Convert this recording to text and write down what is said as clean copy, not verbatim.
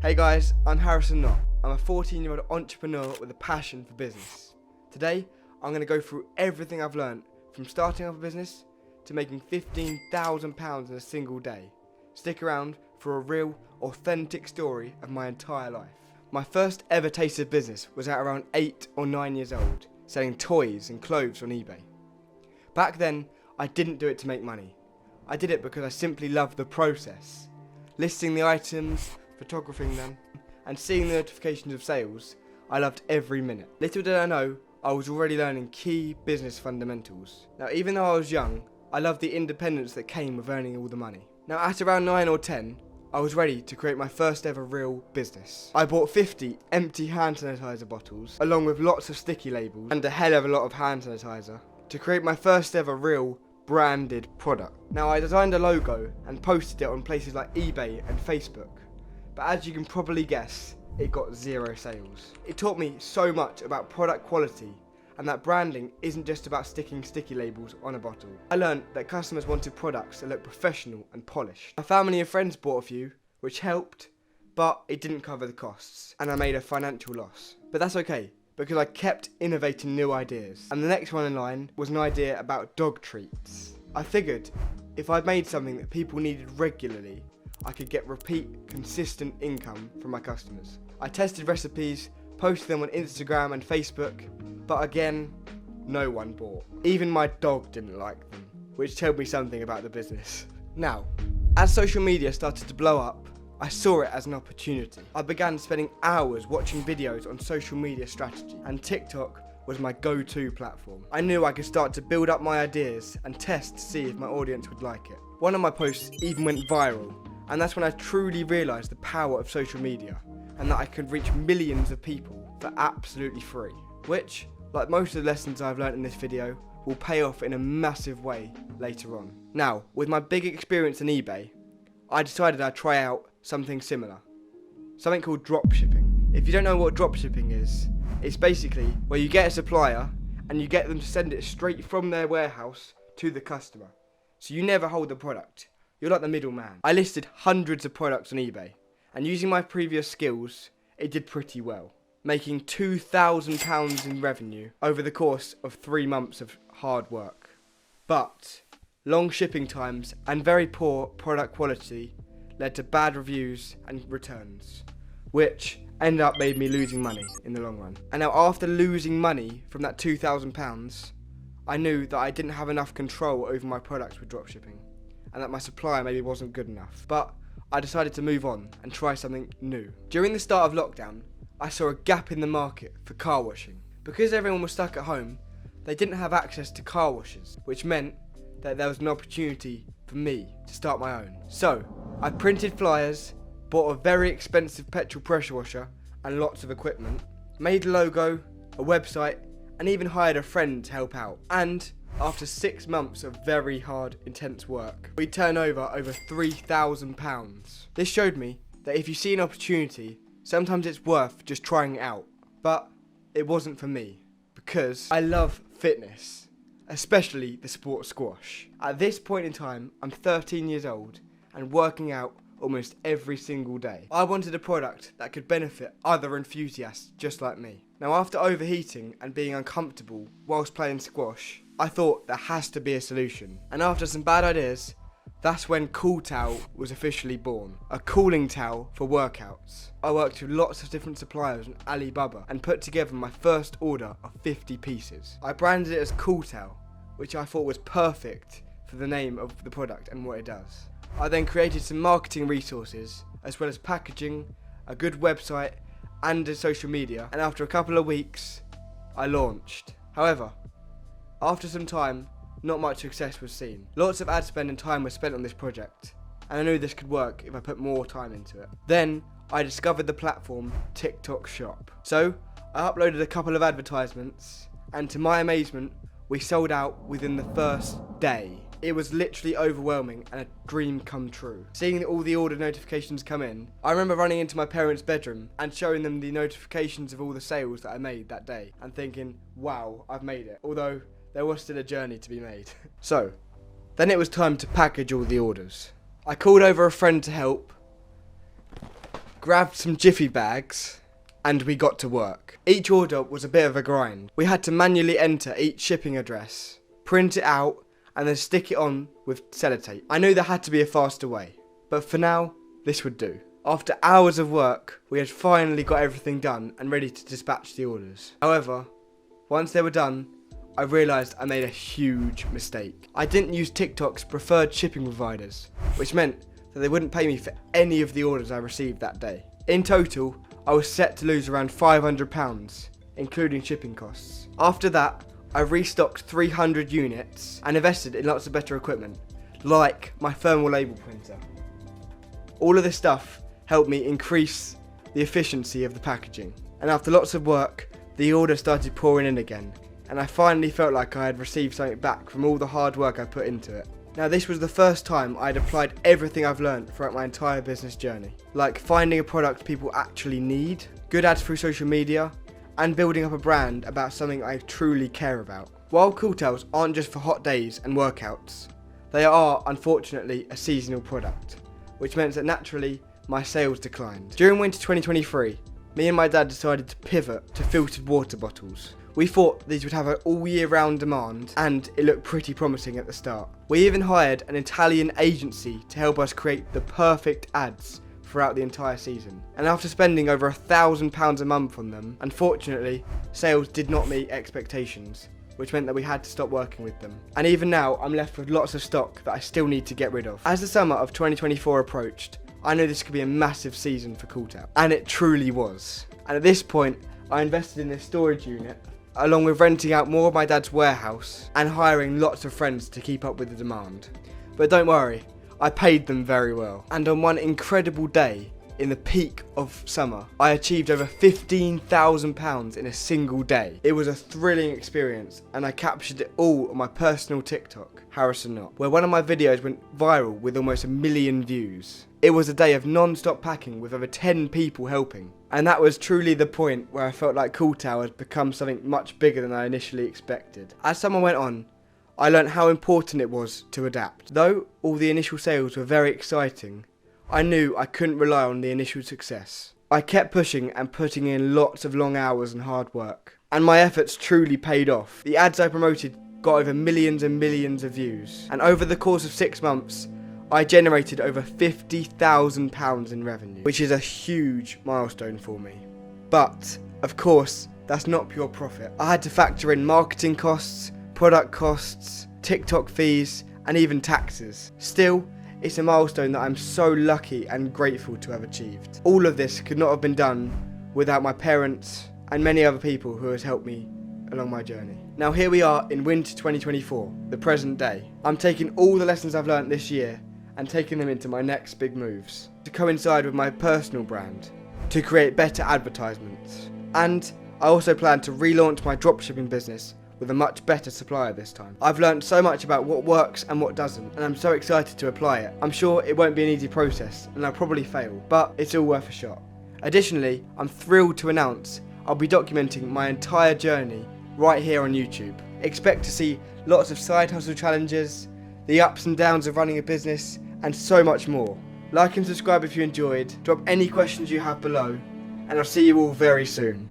Hey guys, I'm Nott. I'm a 14-year-old entrepreneur with a passion for business. Today, I'm going to go through everything I've learned from starting up a business to making £15,000 in a single day. Stick around for a real, authentic story of my entire life. My first ever taste of business was at around 8 or 9 years old, selling toys and clothes on eBay. Back then, I didn't do it to make money. I did it because I simply loved the process. Listing the items, photographing them, and seeing the notifications of sales, I loved every minute. Little did I know, I was already learning key business fundamentals. Now, even though I was young, I loved the independence that came with earning all the money. Now, at around 9 or 10, I was ready to create my first ever real business. I bought 50 empty hand sanitizer bottles, along with lots of sticky labels and a hell of a lot of hand sanitizer, to create my first ever real branded product. Now, I designed a logo and posted it on places like eBay and Facebook. But as you can probably guess, it got 0 sales. It taught me so much about product quality and that branding isn't just about sticking sticky labels on a bottle. I learned that customers wanted products that looked professional and polished. My family and friends bought a few, which helped, but it didn't cover the costs, and I made a financial loss. But that's okay, because I kept innovating new ideas. And the next one in line was an idea about dog treats. I figured if I'd made something that people needed regularly, I could get repeat, consistent income from my customers. I tested recipes, posted them on Instagram and Facebook, but again, no one bought. Even my dog didn't like them, which told me something about the business. Now, as social media started to blow up, I saw it as an opportunity. I began spending hours watching videos on social media strategy, and TikTok was my go-to platform. I knew I could start to build up my ideas and test to see if my audience would like it. One of my posts even went viral, and that's when I truly realised the power of social media and that I could reach millions of people for absolutely free. Which, like most of the lessons I've learned in this video, will pay off in a massive way later on. Now, with my big experience in eBay, I decided I'd try out something similar. Something called dropshipping. If you don't know what dropshipping is, it's basically where you get a supplier and you get them to send it straight from their warehouse to the customer. So you never hold the product. You're like the middleman. I listed hundreds of products on eBay, and using my previous skills, it did pretty well, making £2,000 in revenue over the course of 3 months of hard work. But long shipping times and very poor product quality led to bad reviews and returns, which ended up made me losing money in the long run. And now, after losing money from that £2,000, I knew that I didn't have enough control over my products with dropshipping, and that my supplier maybe wasn't good enough. But I decided to move on and try something new. During the start of lockdown, I saw a gap in the market for car washing. Because everyone was stuck at home, they didn't have access to car washers, which meant that there was an opportunity for me to start my own. So, I printed flyers, bought a very expensive petrol pressure washer and lots of equipment, made a logo, a website, and even hired a friend to help out. And after 6 months of very hard, intense work, we turned over £3,000. This showed me that if you see an opportunity, sometimes it's worth just trying it out. But it wasn't for me, because I love fitness, especially the sport squash. At this point in time, I'm 13 years old and working out almost every single day. I wanted a product that could benefit other enthusiasts just like me. Now, after overheating and being uncomfortable whilst playing squash, I thought there has to be a solution. And after some bad ideas, that's when CoolTowel was officially born. A cooling towel for workouts. I worked with lots of different suppliers on Alibaba and put together my first order of 50 pieces. I branded it as CoolTowel, which I thought was perfect for the name of the product and what it does. I then created some marketing resources, as well as packaging, a good website, and a social media, and after a couple of weeks, I launched. However, after some time, not much success was seen. Lots of ad spend and time was spent on this project, and I knew this could work if I put more time into it. Then, I discovered the platform TikTok Shop. So, I uploaded a couple of advertisements, and to my amazement, we sold out within the first day. It was literally overwhelming and a dream come true. Seeing all the order notifications come in, I remember running into my parents' bedroom and showing them the notifications of all the sales that I made that day and thinking, wow, I've made it. Although, there was still a journey to be made. So, then it was time to package all the orders. I called over a friend to help, grabbed some jiffy bags, and we got to work. Each order was a bit of a grind. We had to manually enter each shipping address, print it out, and then stick it on with sellotape. I knew there had to be a faster way, but for now, this would do. After hours of work, we had finally got everything done and ready to dispatch the orders. However, once they were done, I realised I made a huge mistake. I didn't use TikTok's preferred shipping providers, which meant that they wouldn't pay me for any of the orders I received that day. In total, I was set to lose around £500, including shipping costs. After that, I restocked 300 units and invested in lots of better equipment, like my thermal label printer. All of this stuff helped me increase the efficiency of the packaging. And after lots of work, the orders started pouring in again, and I finally felt like I had received something back from all the hard work I put into it. Now, this was the first time I'd applied everything I've learned throughout my entire business journey, like finding a product people actually need, good ads through social media, and building up a brand about something I truly care about. While CoolTowels aren't just for hot days and workouts, they are, unfortunately, a seasonal product, which meant that naturally, my sales declined. During winter 2023, me and my dad decided to pivot to filtered water bottles. We thought these would have an all year round demand, and it looked pretty promising at the start. We even hired an Italian agency to help us create the perfect ads throughout the entire season. And after spending over £1,000 a month on them, unfortunately, sales did not meet expectations, which meant that we had to stop working with them. And even now, I'm left with lots of stock that I still need to get rid of. As the summer of 2024 approached, I knew this could be a massive season for CoolTowel, and it truly was. And at this point, I invested in this storage unit, along with renting out more of my dad's warehouse and hiring lots of friends to keep up with the demand. But don't worry, I paid them very well. And on one incredible day, in the peak of summer, I achieved over £15,000 in a single day. It was a thrilling experience, and I captured it all on my personal TikTok, Nott, where one of my videos went viral with almost 1 million views. It was a day of non-stop packing with over 10 people helping. And that was truly the point where I felt like CoolTowel had become something much bigger than I initially expected. As summer went on, I learnt how important it was to adapt. Though all the initial sales were very exciting, I knew I couldn't rely on the initial success. I kept pushing and putting in lots of long hours and hard work, and my efforts truly paid off. The ads I promoted got over millions and millions of views, and over the course of 6 months, I generated over £50,000 in revenue, which is a huge milestone for me. But, of course, that's not pure profit. I had to factor in marketing costs, product costs, TikTok fees, and even taxes. Still, it's a milestone that I'm so lucky and grateful to have achieved. All of this could not have been done without my parents and many other people who has helped me along my journey. Now here we are in winter 2024, the present day. I'm taking all the lessons I've learnt this year and taking them into my next big moves, to coincide with my personal brand, to create better advertisements. And I also plan to relaunch my dropshipping business with a much better supplier this time. I've learned so much about what works and what doesn't, and I'm so excited to apply it. I'm sure it won't be an easy process, and I'll probably fail, but it's all worth a shot. Additionally, I'm thrilled to announce I'll be documenting my entire journey right here on YouTube. Expect to see lots of side hustle challenges, the ups and downs of running a business, and so much more. Like and subscribe if you enjoyed, drop any questions you have below, and I'll see you all very soon.